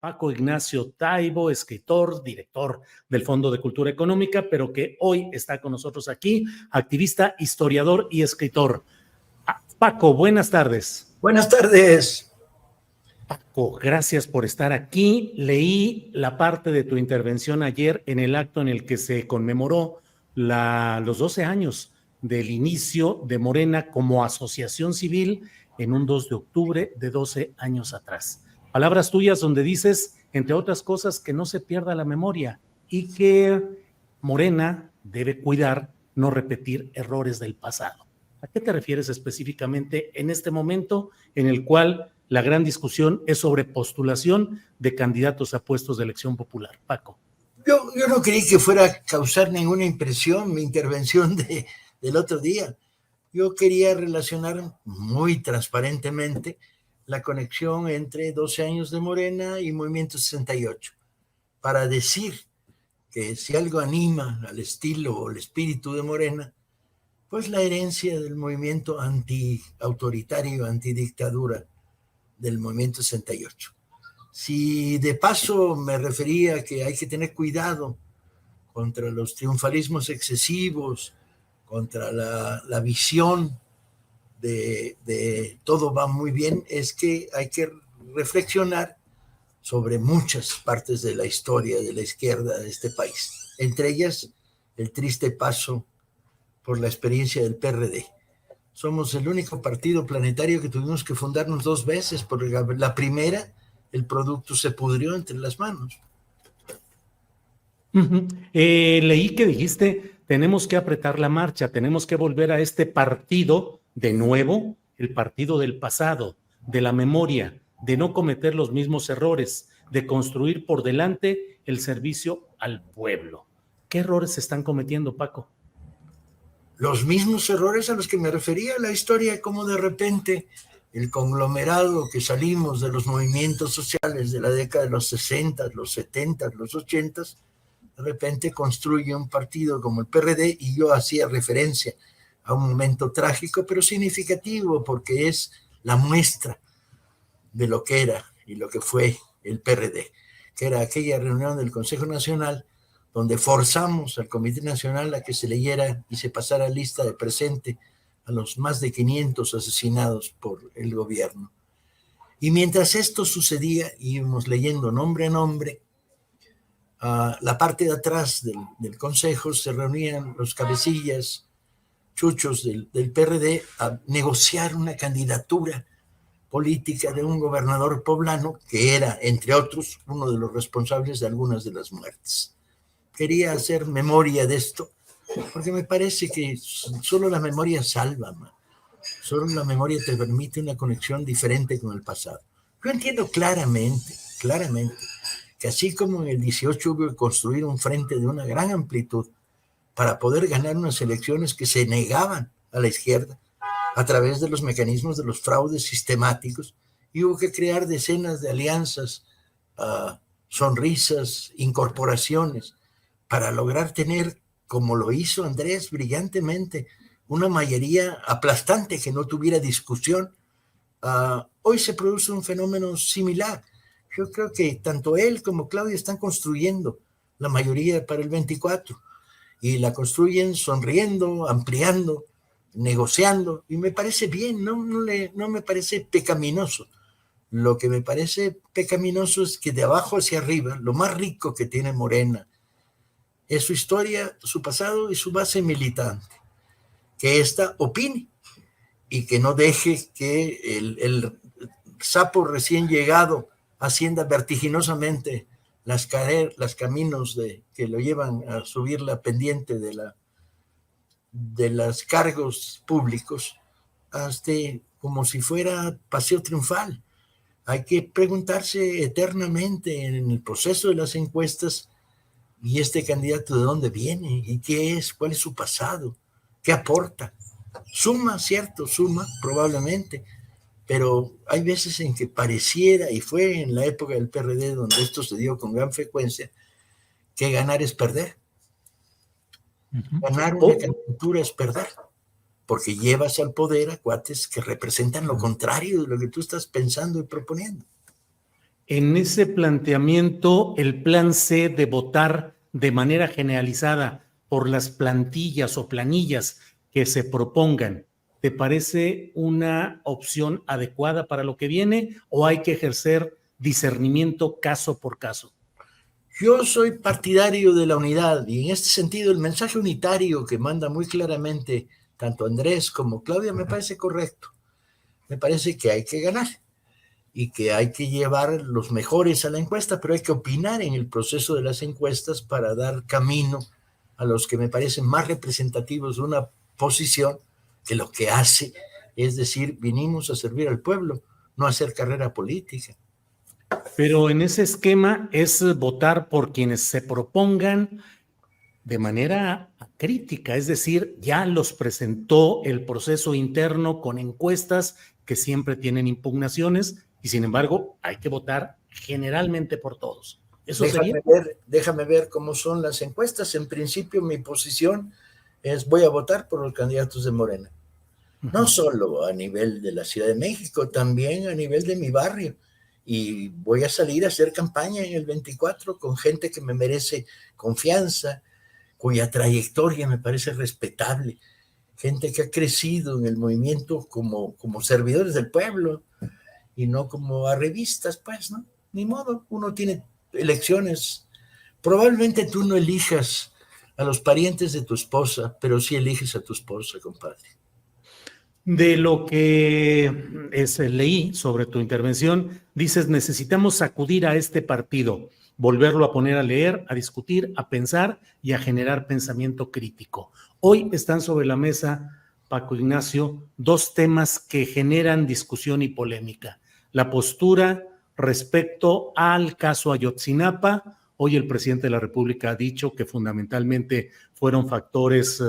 Paco Ignacio Taibo, escritor, director del Fondo de Cultura Económica, pero que hoy está con nosotros aquí, activista, historiador y escritor. Paco, buenas tardes. Buenas tardes. Paco, gracias por estar aquí. Leí la parte de tu intervención ayer en el acto en el que se conmemoró los 12 años del inicio de Morena como asociación civil en un 2 de octubre de 12 años atrás. Palabras tuyas donde dices, entre otras cosas, que no se pierda la memoria y que Morena debe cuidar no repetir errores del pasado. ¿A qué te refieres específicamente en este momento en el cual la gran discusión es sobre postulación de candidatos a puestos de elección popular? Paco. Yo no creí que fuera a causar ninguna impresión mi intervención del otro día. Yo quería relacionar muy transparentemente la conexión entre 12 años de Morena y Movimiento 68, para decir que si algo anima al estilo o el espíritu de Morena, pues la herencia del movimiento anti-autoritario, antidictadura del Movimiento 68. Si de paso me refería a que hay que tener cuidado contra los triunfalismos excesivos, contra la visión de todo va muy bien, es que hay que reflexionar sobre muchas partes de la historia de la izquierda de este país, entre ellas el triste paso por la experiencia del PRD. Somos el único partido planetario que tuvimos que fundarnos 2 veces, porque la primera, el producto se pudrió entre las manos. Leí que dijiste, tenemos que apretar la marcha, tenemos que volver a este partido de nuevo, el partido del pasado, de la memoria, de no cometer los mismos errores, de construir por delante el servicio al pueblo. ¿Qué errores se están cometiendo, Paco? Los mismos errores a los que me refería, la historia, como de repente el conglomerado que salimos de los movimientos sociales de la década de los 60, los 70, los 80, de repente construye un partido como el PRD, y yo hacía referencia a un momento trágico, pero significativo, porque es la muestra de lo que era y lo que fue el PRD, que era aquella reunión del Consejo Nacional donde forzamos al Comité Nacional a que se leyera y se pasara lista de presente a los más de 500 asesinados por el gobierno. Y mientras esto sucedía, íbamos leyendo nombre a nombre. La parte de atrás del Consejo se reunían los cabecillas chuchos del PRD a negociar una candidatura política de un gobernador poblano que era, entre otros, uno de los responsables de algunas de las muertes. Quería hacer memoria de esto, porque me parece que solo la memoria salva, man. Solo la memoria te permite una conexión diferente con el pasado. Yo entiendo claramente, que así como en el 18 hubo que construir un frente de una gran amplitud para poder ganar unas elecciones que se negaban a la izquierda a través de los mecanismos de los fraudes sistemáticos, y hubo que crear decenas de alianzas, sonrisas, incorporaciones, para lograr tener, como lo hizo Andrés brillantemente, una mayoría aplastante que no tuviera discusión. Hoy se produce un fenómeno similar. Yo creo que tanto él como Claudia están construyendo la mayoría para el 24, y la construyen sonriendo, ampliando, negociando, y me parece bien, no me parece pecaminoso. Lo que me parece pecaminoso es que de abajo hacia arriba, lo más rico que tiene Morena es su historia, su pasado y su base militante. Que ésta opine y que no deje que el sapo recién llegado ascienda vertiginosamente las caminos que lo llevan a subir la pendiente de los cargos públicos, hasta como si fuera paseo triunfal. Hay que preguntarse eternamente en el proceso de las encuestas, ¿y este candidato de dónde viene? ¿Y qué es? ¿Cuál es su pasado? ¿Qué aporta? Suma, cierto, suma, probablemente, pero hay veces en que pareciera, y fue en la época del PRD donde esto se dio con gran frecuencia, que ganar es perder. Ganar una candidatura es perder, porque llevas al poder a cuates que representan lo contrario de lo que tú estás pensando y proponiendo. En ese planteamiento, el plan C de votar de manera generalizada por las plantillas o planillas que se propongan, ¿te parece una opción adecuada para lo que viene o hay que ejercer discernimiento caso por caso? Yo soy partidario de la unidad y en este sentido el mensaje unitario que manda muy claramente tanto Andrés como Claudia me parece correcto. Me parece que hay que ganar y que hay que llevar los mejores a la encuesta, pero hay que opinar en el proceso de las encuestas para dar camino a los que me parecen más representativos de una posición que lo que hace es decir, vinimos a servir al pueblo, no a hacer carrera política. Pero en ese esquema es votar por quienes se propongan de manera crítica, es decir, ya los presentó el proceso interno con encuestas que siempre tienen impugnaciones y sin embargo hay que votar generalmente por todos. ¿Eso sería? Déjame ver cómo son las encuestas. En principio mi posición es voy a votar por los candidatos de Morena. No solo a nivel de la Ciudad de México, también a nivel de mi barrio. Y voy a salir a hacer campaña en el 24 con gente que me merece confianza, cuya trayectoria me parece respetable, gente que ha crecido en el movimiento como servidores del pueblo y no como a revistas, pues, ¿no? Ni modo, uno tiene elecciones. Probablemente tú no elijas a los parientes de tu esposa, pero sí eliges a tu esposa, compadre. De lo que leí sobre tu intervención, dices, necesitamos sacudir a este partido, volverlo a poner a leer, a discutir, a pensar y a generar pensamiento crítico. Hoy están sobre la mesa, Paco Ignacio, dos temas que generan discusión y polémica. La postura respecto al caso Ayotzinapa. Hoy el presidente de la República ha dicho que fundamentalmente fueron factores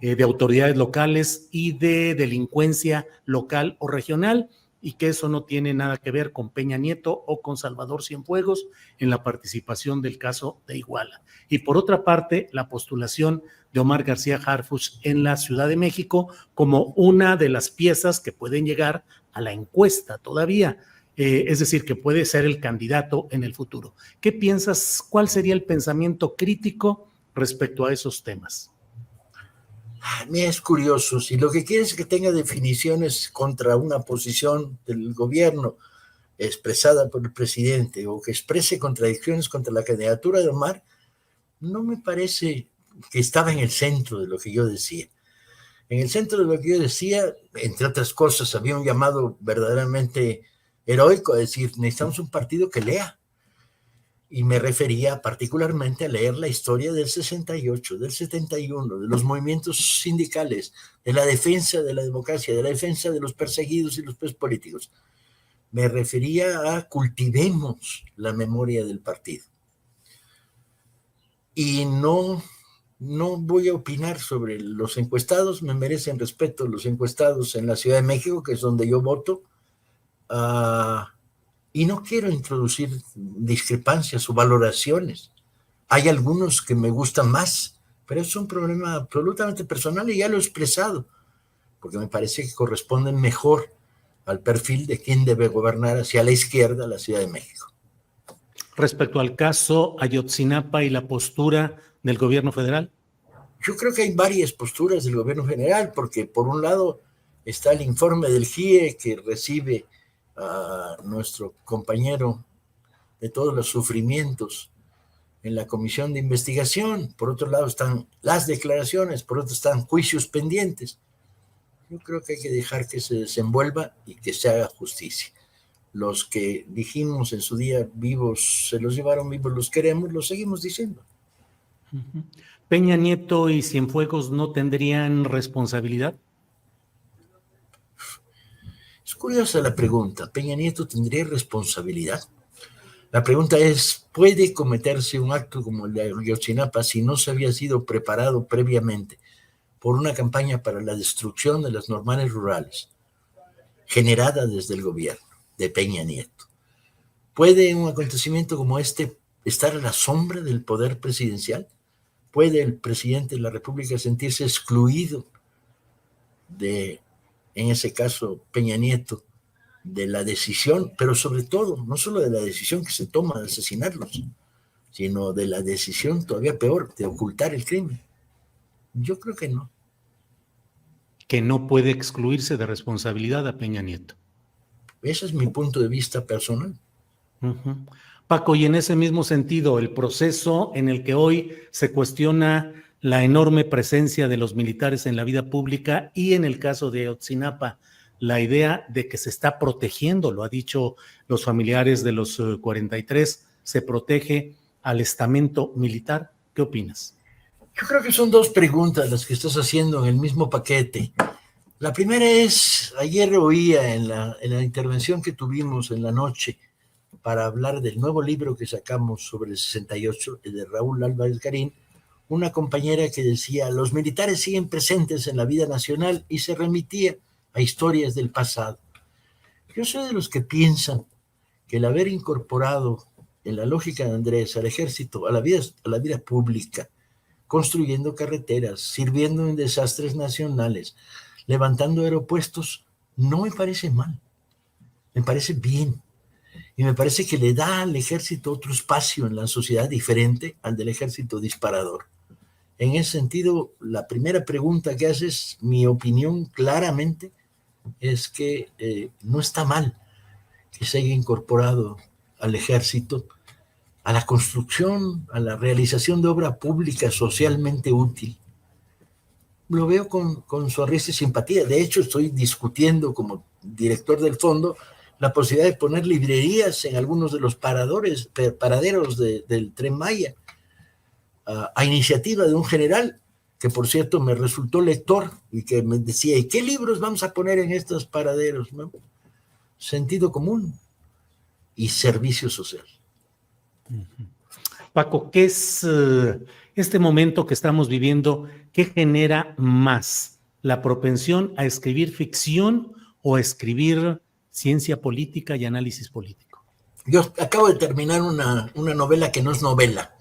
de autoridades locales y de delincuencia local o regional, y que eso no tiene nada que ver con Peña Nieto o con Salvador Cienfuegos en la participación del caso de Iguala. Y por otra parte, la postulación de Omar García Harfuch en la Ciudad de México como una de las piezas que pueden llegar a la encuesta todavía. Es decir, que puede ser el candidato en el futuro. ¿Qué piensas? ¿Cuál sería el pensamiento crítico respecto a esos temas? Mira, es curioso, si lo que quieres es que tenga definiciones contra una posición del gobierno expresada por el presidente o que exprese contradicciones contra la candidatura de Omar, no me parece que estaba en el centro de lo que yo decía. En el centro de lo que yo decía, entre otras cosas, había un llamado verdaderamente heroico a decir, necesitamos un partido que lea. Y me refería particularmente a leer la historia del 68, del 71, de los movimientos sindicales, de la defensa de la democracia, de la defensa de los perseguidos y los presos políticos. Me refería a cultivemos la memoria del partido. Y no voy a opinar sobre los encuestados, me merecen respeto los encuestados en la Ciudad de México, que es donde yo voto, y no quiero introducir discrepancias o valoraciones. Hay algunos que me gustan más, pero es un problema absolutamente personal y ya lo he expresado, porque me parece que corresponden mejor al perfil de quien debe gobernar hacia la izquierda la Ciudad de México. Respecto al caso Ayotzinapa y la postura del gobierno federal. Yo creo que hay varias posturas del gobierno federal, porque por un lado está el informe del GIE que recibe a nuestro compañero de todos los sufrimientos en la comisión de investigación, por otro lado están las declaraciones, por otro están juicios pendientes. Yo creo que hay que dejar que se desenvuelva y que se haga justicia. Los que dijimos en su día vivos, se los llevaron vivos, los queremos, los seguimos diciendo. ¿Peña Nieto y Cienfuegos no tendrían responsabilidad? Es curiosa la pregunta. ¿Peña Nieto tendría responsabilidad? La pregunta es, ¿puede cometerse un acto como el de Ayotzinapa si no se había sido preparado previamente por una campaña para la destrucción de las normales rurales, generada desde el gobierno de Peña Nieto? ¿Puede un acontecimiento como este estar a la sombra del poder presidencial? ¿Puede el presidente de la República sentirse excluido de, en ese caso, Peña Nieto, de la decisión, pero sobre todo, no solo de la decisión que se toma de asesinarlos, sino de la decisión todavía peor, de ocultar el crimen. Yo creo que no. Que no puede excluirse de responsabilidad a Peña Nieto. Ese es mi punto de vista personal. Uh-huh. Paco, y en ese mismo sentido, el proceso en el que hoy se cuestiona la enorme presencia de los militares en la vida pública y en el caso de Otzinapa, la idea de que se está protegiendo, lo ha dicho los familiares de los 43, se protege al estamento militar. ¿Qué opinas? Yo creo que son dos preguntas las que estás haciendo en el mismo paquete. La primera es, ayer oía en la intervención que tuvimos en la noche para hablar del nuevo libro que sacamos sobre el 68, el de Raúl Álvarez Garín, una compañera que decía, los militares siguen presentes en la vida nacional, y se remitía a historias del pasado. Yo soy de los que piensan que el haber incorporado en la lógica de Andrés al ejército, a la vida pública, construyendo carreteras, sirviendo en desastres nacionales, levantando aeropuertos, no me parece mal, me parece bien. Y me parece que le da al ejército otro espacio en la sociedad diferente al del ejército disparador. En ese sentido, la primera pregunta que haces, mi opinión claramente es que no está mal que se haya incorporado al ejército a la construcción, a la realización de obra pública socialmente útil. Lo veo con sonrisa y simpatía. De hecho, estoy discutiendo como director del fondo la posibilidad de poner librerías en algunos de los paraderos del Tren Maya, a iniciativa de un general que, por cierto, me resultó lector y que me decía, ¿y qué libros vamos a poner en estos paraderos? ¿No? Sentido común y servicio social. Paco, ¿qué es este momento que estamos viviendo? ¿Qué genera más? ¿La propensión a escribir ficción o a escribir ciencia política y análisis político? Yo acabo de terminar una novela que no es novela.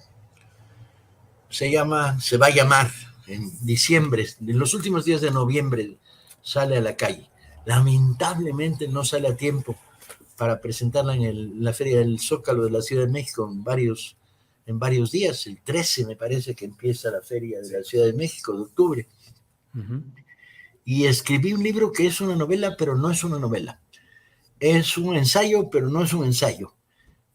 Se va a llamar en diciembre, en los últimos días de noviembre sale a la calle. Lamentablemente no sale a tiempo para presentarla en la Feria del Zócalo de la Ciudad de México en varios días. El 13 me parece que empieza la Feria de la Ciudad de México de octubre. Uh-huh. Y escribí un libro que es una novela, pero no es una novela. Es un ensayo, pero no es un ensayo.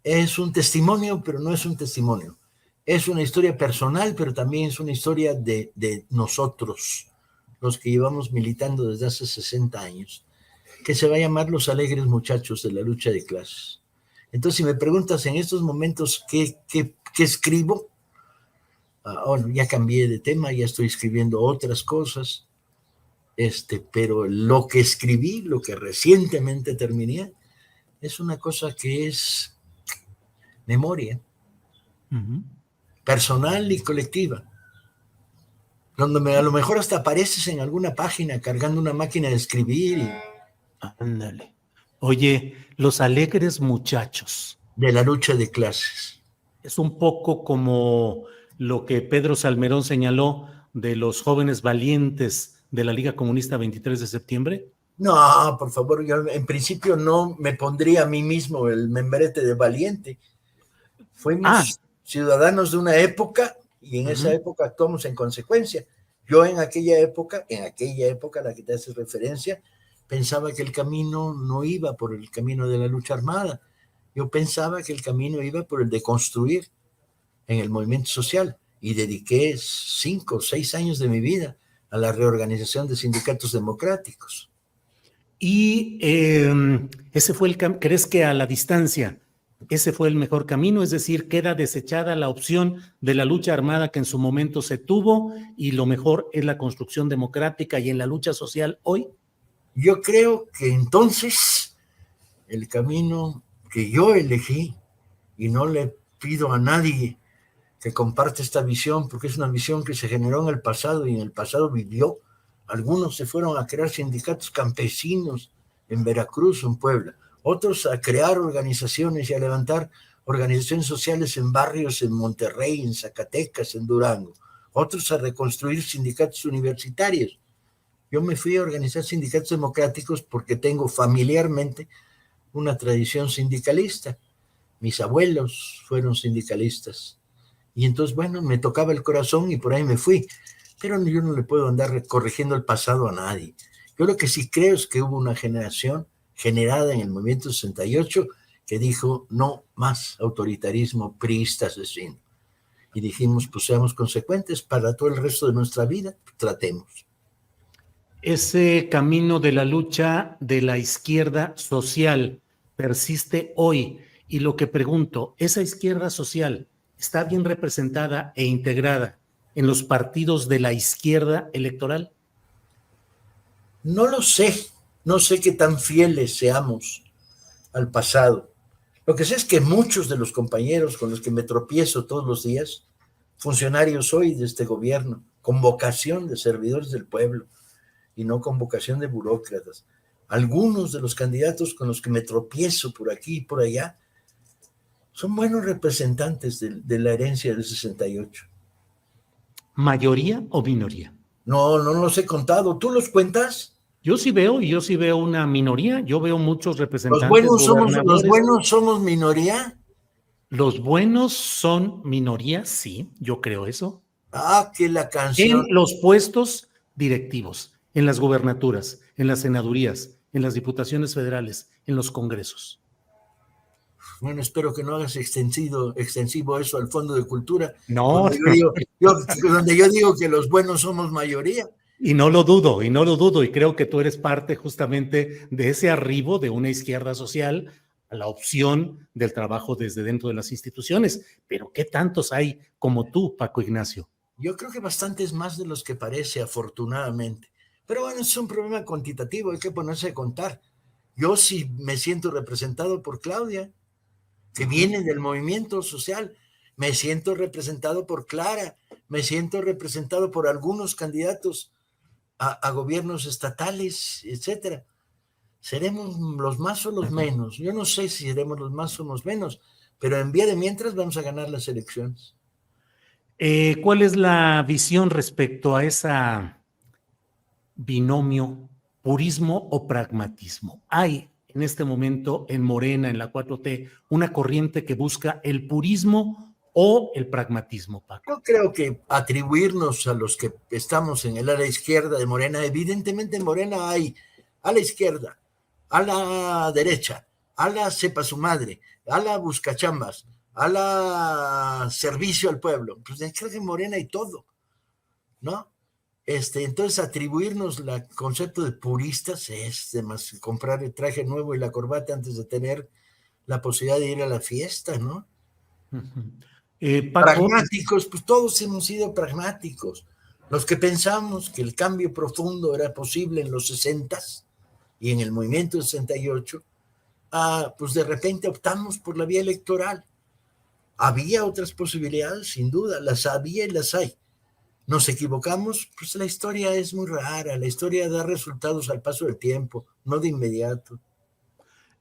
Es un testimonio, pero no es un testimonio. Es una historia personal, pero también es una historia de nosotros, los que llevamos militando desde hace 60 años, que se va a llamar Los Alegres Muchachos de la Lucha de Clases. Entonces, si me preguntas en estos momentos qué escribo, bueno, ya cambié de tema, ya estoy escribiendo otras cosas, pero lo que escribí, lo que recientemente terminé, es una cosa que es memoria, uh-huh, personal y colectiva, donde a lo mejor hasta apareces en alguna página cargando una máquina de escribir. Ándale. Oye, Los Alegres Muchachos. De la Lucha de Clases. Es un poco como lo que Pedro Salmerón señaló de los jóvenes valientes de la Liga Comunista 23 de septiembre. No, por favor, yo en principio no me pondría a mí mismo el membrete de valiente. Fuimos ciudadanos de una época y en esa época actuamos en consecuencia. Yo en aquella época a la que te haces referencia, pensaba que el camino no iba por el camino de la lucha armada. Yo pensaba que el camino iba por el de construir en el movimiento social y dediqué 5 o 6 años de mi vida a la reorganización de sindicatos democráticos. Y ese fue ¿crees que a la distancia ese fue el mejor camino? Es decir, queda desechada la opción de la lucha armada que en su momento se tuvo y lo mejor es la construcción democrática y en la lucha social hoy. Yo creo que entonces el camino que yo elegí, y no le pido a nadie que comparte esta visión, porque es una visión que se generó en el pasado y en el pasado vivió. Algunos se fueron a crear sindicatos campesinos en Veracruz, en Puebla, otros a crear organizaciones y a levantar organizaciones sociales en barrios en Monterrey, en Zacatecas, en Durango, otros a reconstruir sindicatos universitarios. Yo me fui a organizar sindicatos democráticos porque tengo familiarmente una tradición sindicalista. Mis abuelos fueron sindicalistas. Y entonces, bueno, me tocaba el corazón y por ahí me fui. Pero yo no le puedo andar corrigiendo el pasado a nadie. Yo lo que sí creo es que hubo una generación generada en el movimiento 68 que dijo no más autoritarismo priista asesino. Y dijimos, pues seamos consecuentes para todo el resto de nuestra vida, tratemos. Ese camino de la lucha de la izquierda social persiste hoy. Y lo que pregunto, ¿esa izquierda social está bien representada e integrada en los partidos de la izquierda electoral? No lo sé, no sé qué tan fieles seamos al pasado. Lo que sé es que muchos de los compañeros con los que me tropiezo todos los días, funcionarios hoy de este gobierno, con vocación de servidores del pueblo y no con vocación de burócratas, algunos de los candidatos con los que me tropiezo por aquí y por allá, son buenos representantes de la herencia del 68. ¿Mayoría o minoría? No los he contado. ¿Tú los cuentas? Yo sí veo una minoría, yo veo muchos Los representantes, los gobernadores. buenos somos minoría. Los buenos son minoría, sí, yo creo eso. Ah, que la En canción. los puestos directivos, en las gubernaturas, en las senadurías, en las diputaciones federales, en los congresos. Bueno, espero que no hagas extensivo eso al Fondo de Cultura, No, donde donde yo digo que los buenos somos mayoría. y no lo dudo, y creo que tú eres parte justamente de ese arribo de una izquierda social a la opción del trabajo desde dentro de las instituciones. Pero ¿qué tantos hay como tú, Paco Ignacio? Yo creo que bastantes más de los que parece, afortunadamente. Pero bueno, es un problema cuantitativo, hay que ponerse a contar. Yo sí me siento representado por Claudia, que viene del movimiento social. Me siento representado por Clara, me siento representado por algunos candidatos a gobiernos estatales, etcétera. ¿Seremos los más o los menos? Yo no sé si seremos los más o los menos, pero en vía de mientras vamos a ganar las elecciones. ¿Cuál es la visión respecto a esa binomio purismo o pragmatismo? Hay en este momento en Morena, en la 4T, una corriente que busca el purismo o el pragmatismo, Paco. Yo creo que atribuirnos a los que estamos en el área izquierda de Morena, evidentemente en Morena hay a la izquierda, a la derecha, a la sepa su madre, a la buscachambas, a la servicio al pueblo. Pues creo que en Morena hay todo, ¿no? Entonces atribuirnos el concepto de puristas es más comprar el traje nuevo y la corbata antes de tener la posibilidad de ir a la fiesta, ¿no? Paco, Pragmáticos, pues todos hemos sido pragmáticos. Los que pensamos que el cambio profundo era posible en los 60s y en el movimiento 68, pues de repente optamos por la vía electoral. Había otras posibilidades, sin duda, las había y las hay. Nos equivocamos, pues la historia es muy rara, la historia da resultados al paso del tiempo, no de inmediato.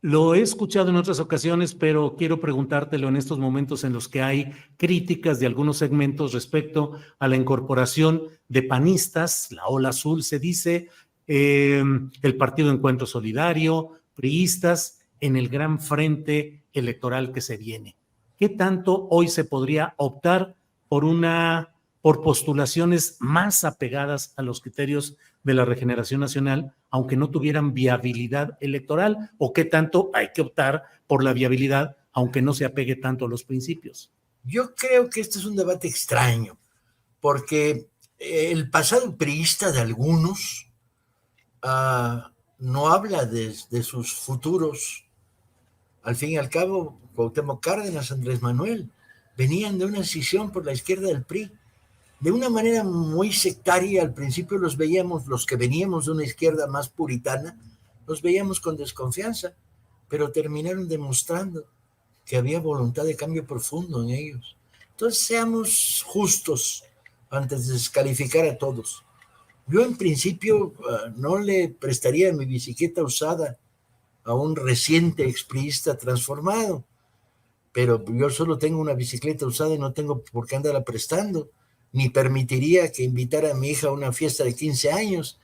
lo he escuchado en otras ocasiones, pero quiero preguntártelo en estos momentos en los que hay críticas de algunos segmentos respecto a la incorporación de panistas, la ola azul se dice, el Partido Encuentro Solidario, priistas, en el gran frente electoral que se viene. ¿Qué tanto hoy se podría optar por postulaciones más apegadas a los criterios de la Regeneración Nacional, aunque no tuvieran viabilidad electoral, o qué tanto hay que optar por la viabilidad, aunque no se apegue tanto a los principios? Yo creo que este es un debate extraño, porque el pasado priista de algunos no habla de sus futuros. Al fin y al cabo, Cuauhtémoc Cárdenas, Andrés Manuel, venían de una escisión por la izquierda del PRI. De una manera muy sectaria, al principio los veíamos, los que veníamos de una izquierda más puritana, los veíamos con desconfianza, pero terminaron demostrando que había voluntad de cambio profundo en ellos. Entonces seamos justos antes de descalificar a todos. Yo en principio no le prestaría mi bicicleta usada a un reciente expriista transformado, pero yo solo tengo una bicicleta usada y no tengo por qué andarla prestando, ni permitiría que invitara a mi hija a una fiesta de 15 años.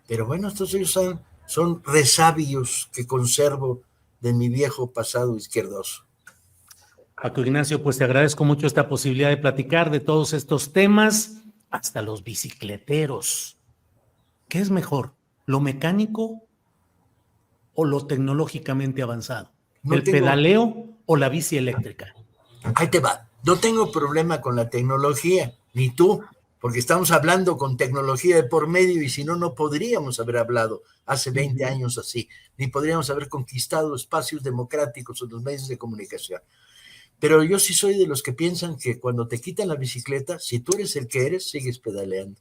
Pero bueno, estos ellos son resabios que conservo de mi viejo pasado izquierdoso. Paco Ignacio, pues te agradezco mucho esta posibilidad de platicar de todos estos temas, hasta los bicicleteros. ¿Qué es mejor, lo mecánico o lo tecnológicamente avanzado? ¿El pedaleo o la bici eléctrica? Ahí te va. No tengo problema con la tecnología, ni tú, porque estamos hablando con tecnología de por medio y si no, no podríamos haber hablado hace 20 años así, ni podríamos haber conquistado espacios democráticos en los medios de comunicación. Pero yo sí soy de los que piensan que cuando te quitan la bicicleta, si tú eres el que eres, sigues pedaleando.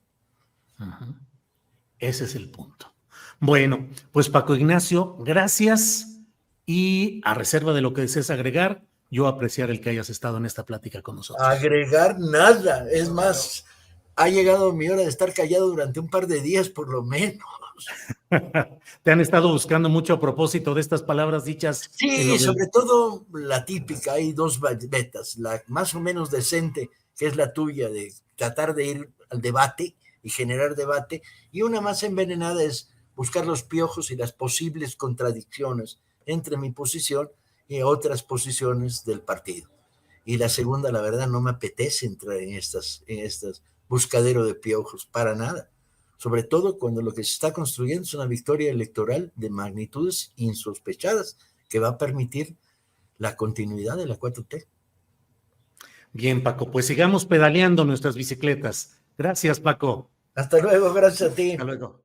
Ese es el punto. Bueno, pues Paco Ignacio, gracias y a reserva de lo que desees agregar, yo apreciar el que hayas estado en esta plática con nosotros. Agregar nada, es más, ha llegado mi hora de estar callado durante un par de días por lo menos. ¿Te han estado buscando mucho a propósito de estas palabras dichas? Sí, sobre todo la típica, hay dos vetas, la más o menos decente, que es la tuya, de tratar de ir al debate y generar debate, y una más envenenada es buscar los piojos y las posibles contradicciones entre mi posición y otras posiciones del partido. Y la segunda, la verdad, no me apetece entrar en estas buscadero de piojos, para nada. Sobre todo cuando lo que se está construyendo es una victoria electoral de magnitudes insospechadas que va a permitir la continuidad de la 4T. Bien, Paco, pues sigamos pedaleando nuestras bicicletas. Gracias, Paco. Hasta luego, gracias a ti. Hasta luego.